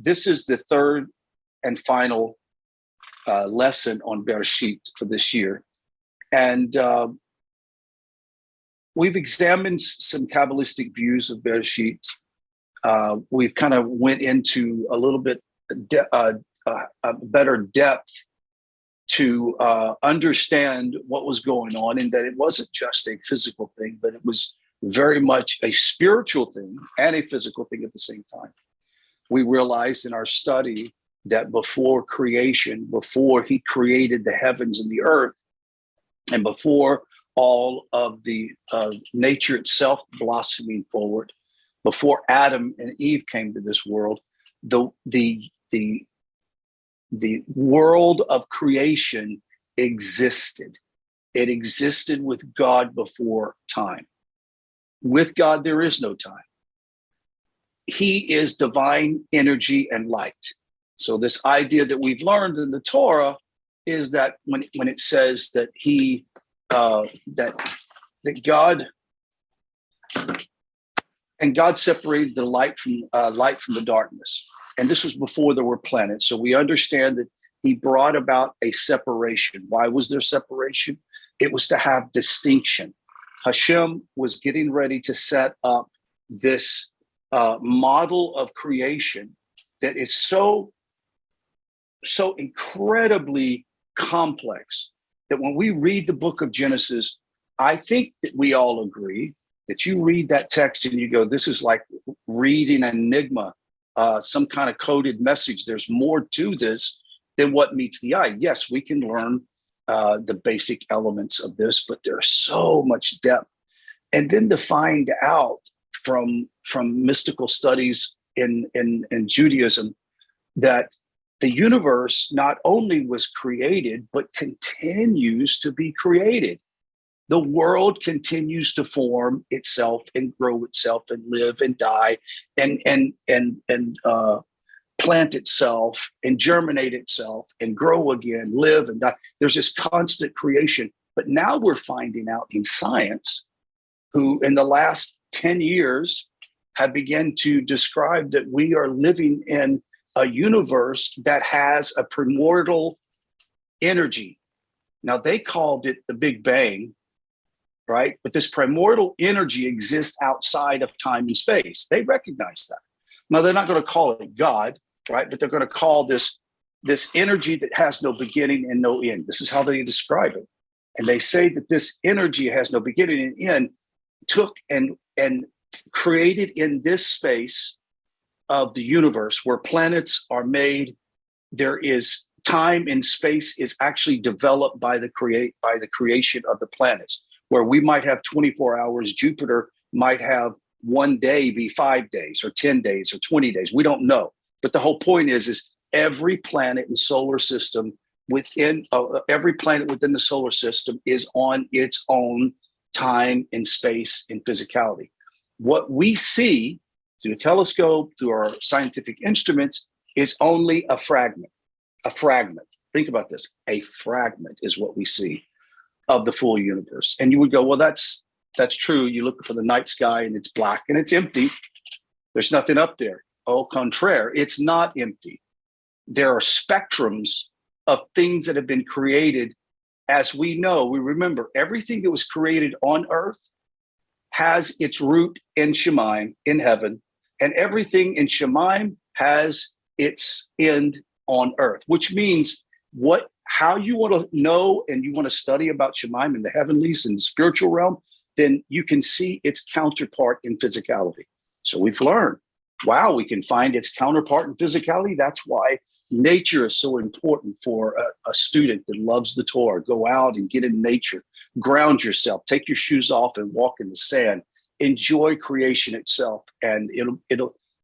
this is the third and final lesson on Bereshit for this year. And we've examined some Kabbalistic views of Bereshit. We've kind of went into a little bit a better depth to understand what was going on, and that it wasn't just a physical thing, but it was very much a spiritual thing and a physical thing at the same time. We realized in our study that before creation, before he created the heavens and the earth, and before all of the nature itself blossoming forward, before Adam and Eve came to this world, the world of creation existed. It existed with God before time. With God, there is no time. He is divine energy and light. So this idea that we've learned in the Torah is that when it says that that God separated the light from the darkness, and this was before there were planets. So we understand that he brought about a separation. Why was there separation? It was to have distinction. Hashem was getting ready to set up this model of creation that is so incredibly complex that when we read the book of Genesis, I think that we all agree that you read that text and you go, this is like reading an enigma, some kind of coded message. There's more to this than what meets the eye. Yes, we can learn the basic elements of this, but there's so much depth. And then to find out from mystical studies in Judaism that the universe not only was created, but continues to be created. The world continues to form itself and grow itself and live and die and plant itself and germinate itself and grow again, live and die. There's this constant creation. But now we're finding out in science, who in the last 10 years have begun to describe that we are living in a universe that has a primordial energy. Now, they called it the Big Bang, right? But this primordial energy exists outside of time and space. They recognize that. Now, they're not going to call it God, right? But they're going to call this energy that has no beginning and no end. This is how they describe it. And they say that this energy has no beginning and end, took and created in this space of the universe where planets are made. There is time and space is actually developed by the creation of the planets. Where we might have 24 hours, Jupiter might have one day be 5 days or 10 days or 20 days. We don't know. But the whole point is every planet and solar system every planet within the solar system is on its own time and space and physicality. What we see through a telescope, through our scientific instruments, is only a fragment. A fragment. Think about this. A fragment is what we see of the full universe. And you would go, well, that's true. You look for the night sky and it's black and it's empty. There's nothing up there. Au contraire, it's not empty. There are spectrums of things that have been created. As we know, we remember everything that was created on earth has its root in Shemaim, in heaven, and everything in Shemaim has its end on earth, which means how you want to know and you want to study about Shemaim in the heavenlies and the spiritual realm, then you can see its counterpart in physicality. So we've learned, wow, we can find its counterpart in physicality. That's why nature is so important for a student that loves the Torah. Go out and get in nature, ground yourself, take your shoes off and walk in the sand, enjoy creation itself. And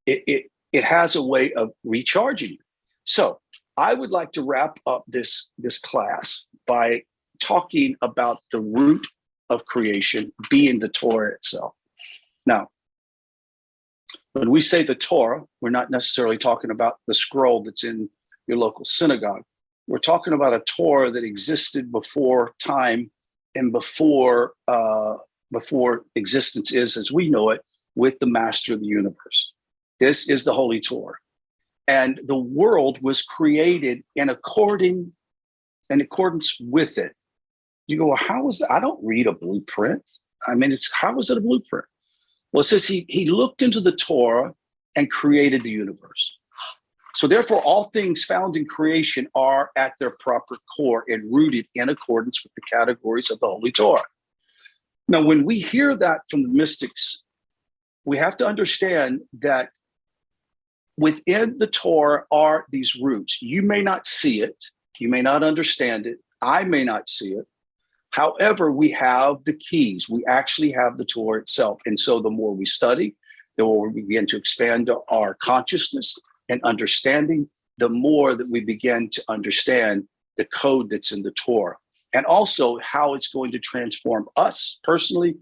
it has a way of recharging you. So I would like to wrap up this class by talking about the root of creation being the Torah itself. Now, when we say the Torah, we're not necessarily talking about the scroll that's in your local synagogue. We're talking about a Torah that existed before time and before existence is as we know it, with the master of the universe. This is the Holy Torah. and the world was created in accordance with it. You go, well, how is that? I don't read a blueprint. I mean, how is it a blueprint? Well, it says he looked into the Torah and created the universe. So therefore, all things found in creation are at their proper core and rooted in accordance with the categories of the Holy Torah. Now, when we hear that from the mystics, we have to understand that within the Torah are these roots. You may not see it. You may not understand it. I may not see it. However, we have the keys. We actually have the Torah itself. And so the more we study, the more we begin to expand our consciousness and understanding, the more that we begin to understand the code that's in the Torah, and also how it's going to transform us personally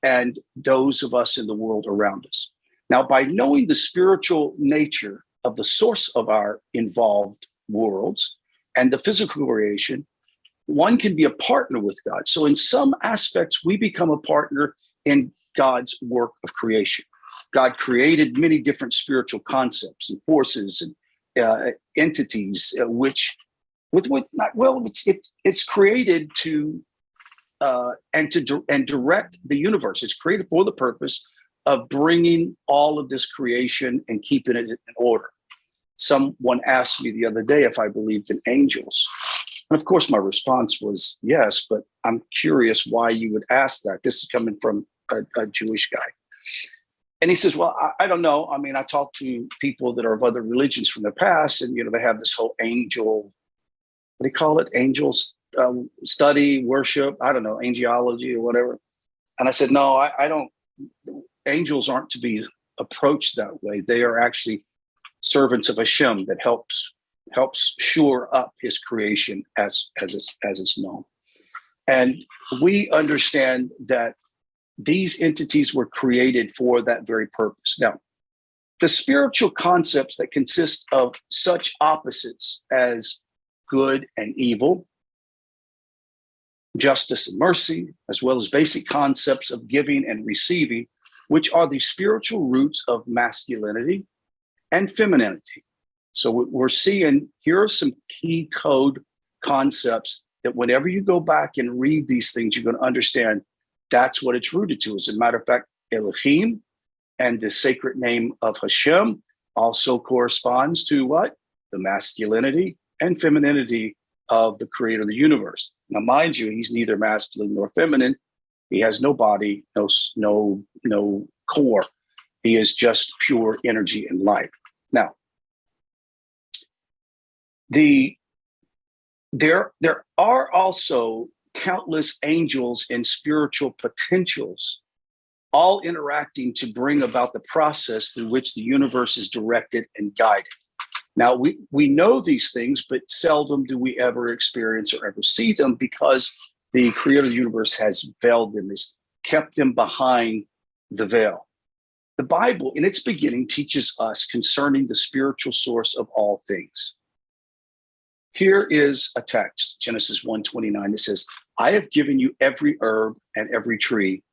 and those of us in the world around us. Now, by knowing the spiritual nature of the source of our involved worlds and the physical creation, one can be a partner with God. So in some aspects, we become a partner in God's work of creation. God created many different spiritual concepts and forces and entities, it's created to direct the universe. It's created for the purpose of bringing all of this creation and keeping it in order. Someone asked me the other day if I believed in angels. And of course, my response was yes, but I'm curious why you would ask that. This is coming from a Jewish guy. And he says, well, I don't know. I mean, I talk to people that are of other religions from the past, and, they have this whole angel, what do you call it? Angels study, worship, I don't know, angelology or whatever. And I said, no, I don't, angels aren't to be approached that way. They are actually servants of Hashem that helps shore up his creation as it's known. And we understand that these entities were created for that very purpose. Now, the spiritual concepts that consist of such opposites as good and evil, justice and mercy, as well as basic concepts of giving and receiving, which are the spiritual roots of masculinity and femininity. So we're seeing, here are some key code concepts that whenever you go back and read these things, you're going to understand that's what it's rooted to. As a matter of fact, Elohim and the sacred name of Hashem also corresponds to what? The masculinity and femininity of the creator of the universe. Now, mind you, he's neither masculine nor feminine. He has no body, no core. He is just pure energy and light. Now, there are also countless angels and spiritual potentials, all interacting to bring about the process through which the universe is directed and guided. Now, we know these things, but seldom do we ever experience or ever see them because the creator of the universe has veiled them, has kept them behind the veil. The Bible, in its beginning, teaches us concerning the spiritual source of all things. Here is a text, Genesis 1:29. It says, I have given you every herb and every tree.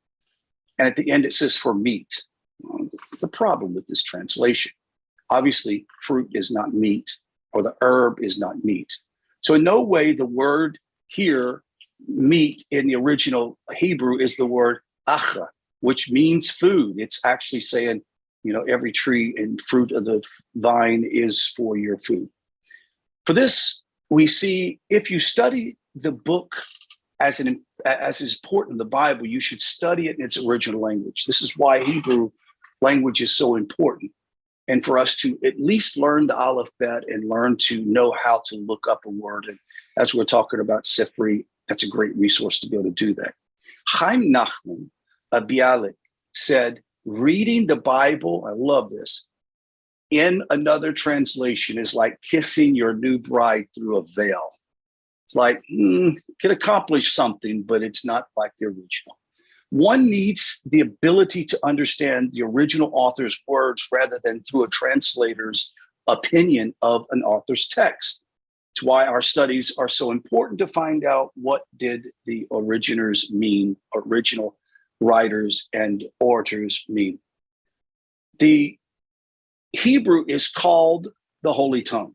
And at the end, it says for meat. Well, there's a problem with this translation. Obviously, fruit is not meat, or the herb is not meat. So in no way the word here, meat, in the original Hebrew is the word acha, which means food. It's actually saying, every tree and fruit of the vine is for your food. For this, we see if you study the book as is important in the Bible, you should study it in its original language. This is why Hebrew language is so important. And for us to at least learn the alphabet and learn to know how to look up a word. And as we're talking about Sifri, that's a great resource to be able to do that. Chaim Nachman Bialik said, reading the Bible, I love this, in another translation is like kissing your new bride through a veil. It's like, can accomplish something, but it's not like the original. One needs the ability to understand the original author's words rather than through a translator's opinion of an author's text. It's why our studies are so important to find out what did the originators mean, original writers and orators mean. The Hebrew is called the the Holy Tongue.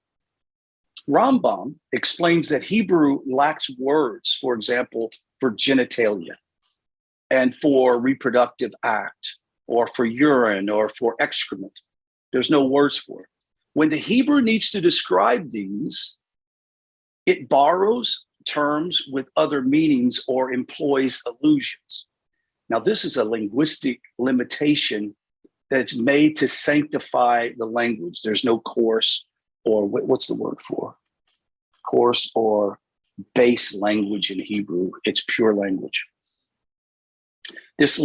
Rambam explains that Hebrew lacks words, for example, for genitalia and for reproductive act or for urine or for excrement. There's no words for it. When the Hebrew needs to describe these, it borrows terms with other meanings or employs allusions. Now, this is a linguistic limitation that's made to sanctify the language. There's no coarse or what's the word for? Coarse or base language in Hebrew. It's pure language. This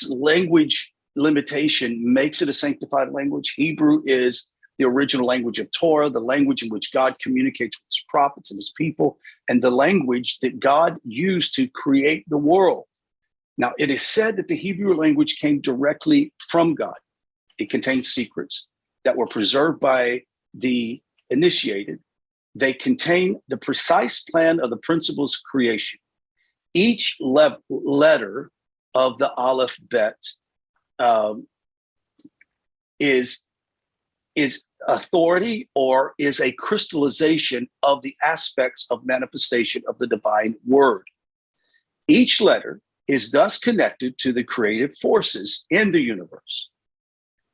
language limitation makes it a sanctified language. Hebrew is the original language of Torah, the language in which God communicates with his prophets and his people, and the language that God used to create the world. Now, it is said that the Hebrew language came directly from God. It contains secrets that were preserved by the initiated. They contain the precise plan of the principles of creation. Each letter of the Aleph Bet is authority or is a crystallization of the aspects of manifestation of the divine word. Each letter is thus connected to the creative forces in the universe.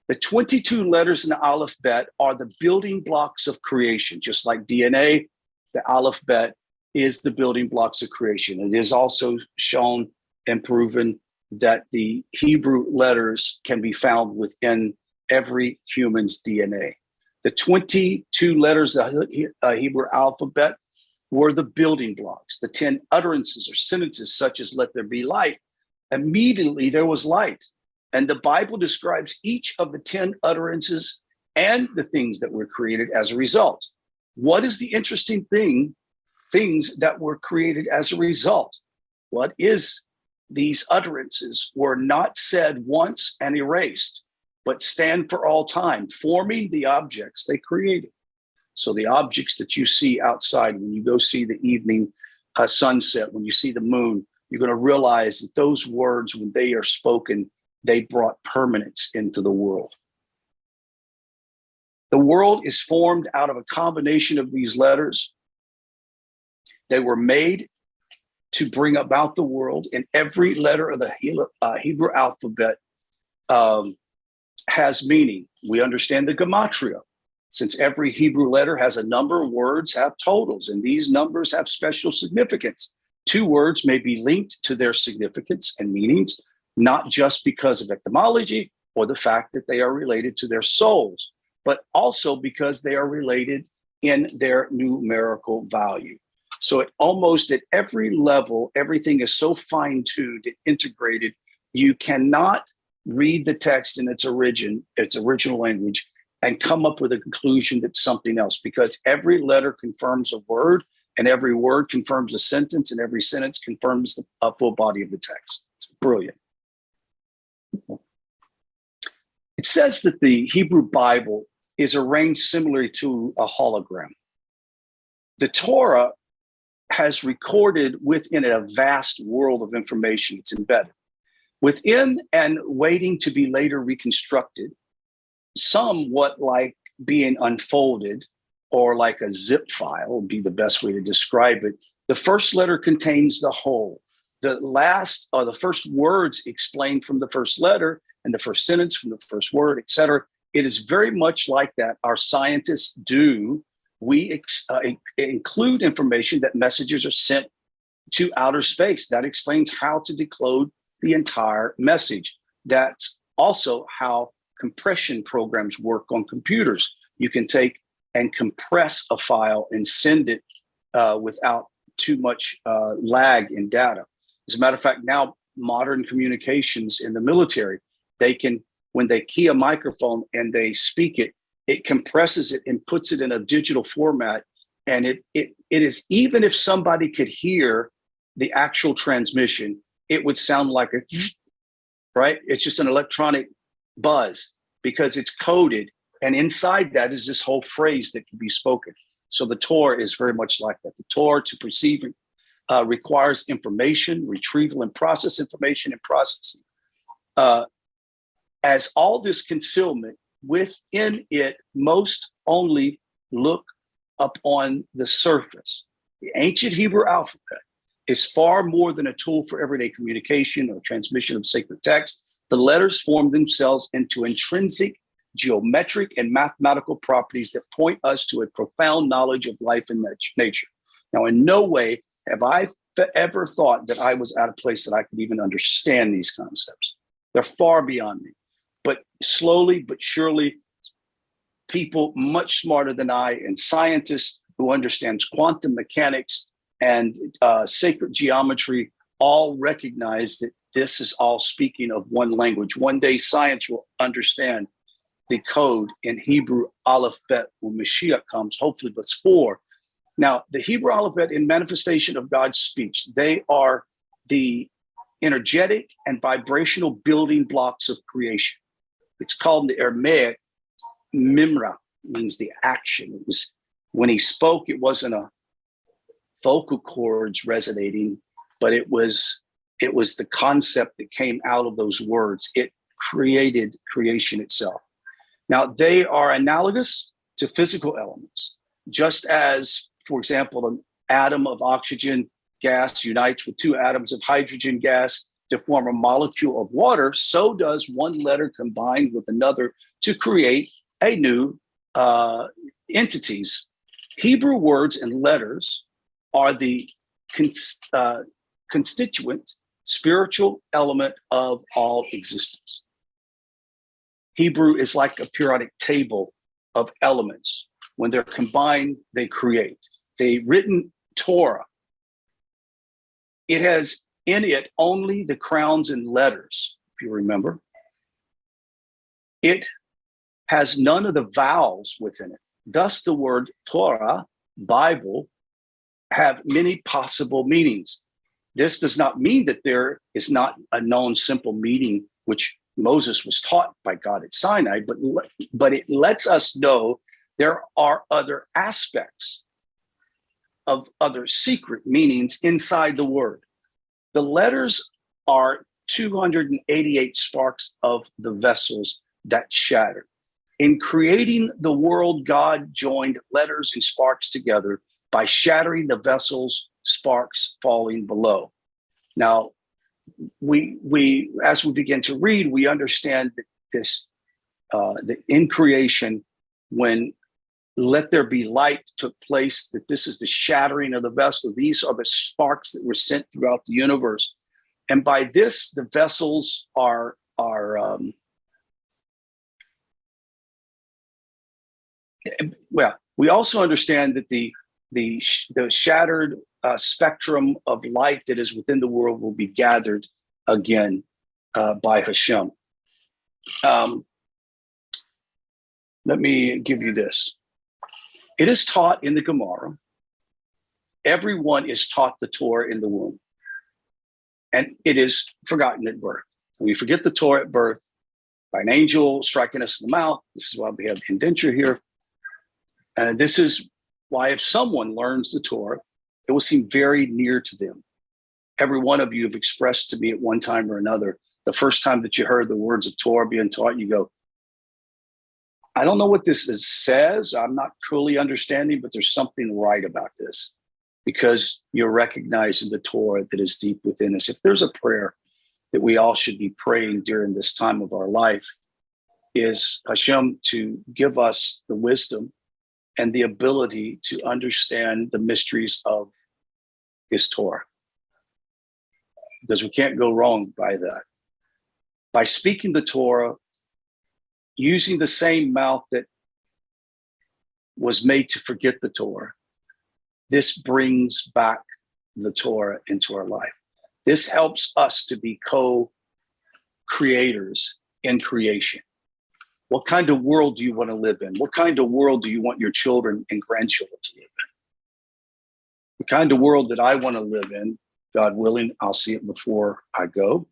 The 22 letters in the Aleph Bet are the building blocks of creation. Just like DNA, the Aleph Bet is the building blocks of creation. It is also shown and proven that the Hebrew letters can be found within every human's DNA. The 22 letters of the Hebrew alphabet were the building blocks. The 10 utterances or sentences, such as "let there be light," immediately there was light. And the Bible describes each of the 10 utterances and the things that were created as a result. What is the interesting thing? Things that were created as a result. What is these utterances were not said once and erased, but stand for all time, forming the objects they created. So the objects that you see outside, when you go see the evening sunset, when you see the moon, you're going to realize that those words, when they are spoken, they brought permanence into the world. The world is formed out of a combination of these letters. They were made to bring about the world, and every letter of the Hebrew alphabet has meaning. We understand the gematria, since every Hebrew letter has a number, words have totals, and these numbers have special significance. Two words may be linked to their significance and meanings, not just because of etymology or the fact that they are related to their souls, but also because they are related in their numerical value. So almost at every level, everything is so fine-tuned and integrated, you cannot read the text in its original language and come up with a conclusion that's something else, because every letter confirms a word, and every word confirms a sentence, and every sentence confirms the full body of the text. It's brilliant. It says that the Hebrew Bible is arranged similarly to a hologram. The Torah has recorded within a vast world of information. It's embedded within and waiting to be later reconstructed, somewhat like being unfolded, or like a zip file would be the best way to describe it. The first letter contains the whole. The last or the first words explained from the first letter, and the first sentence from the first word, etc. It is very much like that. Our scientists do. We include information that messages are sent to outer space. That explains how to decode the entire message. That's also how compression programs work on computers. You can take and compress a file and send it without too much lag in data. As a matter of fact, now modern communications in the military, they can, when they key a microphone and they speak it, it compresses it and puts it in a digital format. And it is, even if somebody could hear the actual transmission, it would sound like a, right? It's just an electronic buzz because it's coded. And inside that is this whole phrase that can be spoken. So the Torah is very much like that. The Torah, to perceive, requires information, retrieval and process information and processing. As all this concealment within it most only look upon the surface. The ancient Hebrew alphabet is far more than a tool for everyday communication or transmission of sacred text. The letters form themselves into intrinsic geometric and mathematical properties that point us to a profound knowledge of life and nature. Now, in no way have I ever thought that I was at a place that I could even understand these concepts. They're far beyond me. But slowly but surely, people much smarter than I and scientists who understands quantum mechanics and sacred geometry all recognize that this is all speaking of one language. One day, science will understand the code in Hebrew alphabet when Mashiach comes, hopefully before. Now, the Hebrew alphabet in manifestation of God's speech, they are the energetic and vibrational building blocks of creation. It's called in the Aramaic, Mimra, means the action. It was when he spoke, it wasn't a vocal cords resonating, but it was the concept that came out of those words. It created creation itself. Now, they are analogous to physical elements, just as, for example, an atom of oxygen gas unites with two atoms of hydrogen gas to form a molecule of water, so does one letter combine with another to create a new entities. Hebrew words and letters are the constituent spiritual element of all existence. Hebrew is like a periodic table of elements. When they're combined, they create. The written Torah, it has in it only the crowns and letters, if you remember. It has none of the vowels within it. Thus, the word Torah, Bible, have many possible meanings. This does not mean that there is not a known simple meaning, which Moses was taught by God at Sinai, but it lets us know there are other aspects of other secret meanings inside the word. The letters are 288 sparks of the vessels that shatter. In creating the world, God joined letters and sparks together by shattering the vessels, sparks falling below. Now, we as we begin to read, we understand that this that in creation, when let there be light took place, that this is the shattering of the vessel. These are the sparks that were sent throughout the universe. And by this, the vessels are well, we also understand that the shattered spectrum of light that is within the world will be gathered again by Hashem. Let me give you this. It is taught in the Gemara. Everyone is taught the Torah in the womb. And it is forgotten at birth. We forget the Torah at birth by an angel striking us in the mouth. This is why we have the indenture here. And this is why if someone learns the Torah, it will seem very near to them. Every one of you have expressed to me at one time or another, the first time that you heard the words of Torah being taught, you go, I don't know what this says. I'm not truly understanding, but there's something right about this, because you're recognizing the Torah that is deep within us. If there's a prayer that we all should be praying during this time of our life, is Hashem to give us the wisdom and the ability to understand the mysteries of his Torah. Because we can't go wrong by that. By speaking the Torah, using the same mouth that was made to forget the Torah, this brings back the Torah into our life. This helps us to be co-creators in creation. What kind of world do you want to live in? What kind of world do you want your children and grandchildren to live in? The kind of world that I want to live in, God willing, I'll see it before I go.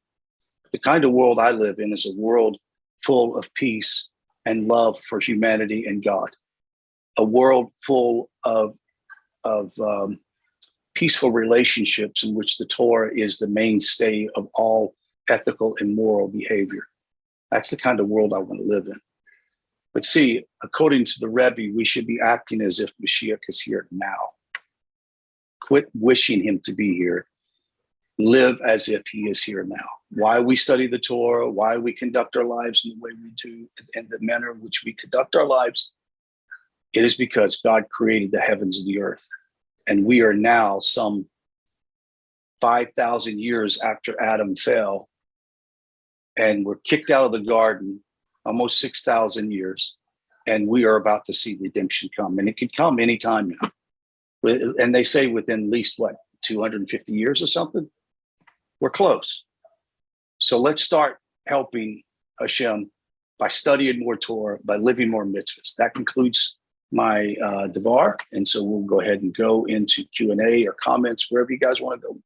The kind of world I live in is a world full of peace and love for humanity and God. A world full of peaceful relationships in which the Torah is the mainstay of all ethical and moral behavior. That's the kind of world I want to live in. But see, according to the Rebbe, we should be acting as if Mashiach is here now. Quit wishing him to be here. Live as if he is here now. Why we study the Torah, why we conduct our lives in the way we do, and the manner in which we conduct our lives, it is because God created the heavens and the earth. And we are now some 5,000 years after Adam fell, and we're kicked out of the garden, almost 6,000 years, and we are about to see redemption come. And it could come anytime now. And they say within at least, 250 years or something? We're close. So let's start helping Hashem by studying more Torah, by living more mitzvahs. That concludes my devar. And so we'll go ahead and go into Q&A or comments, wherever you guys want to go.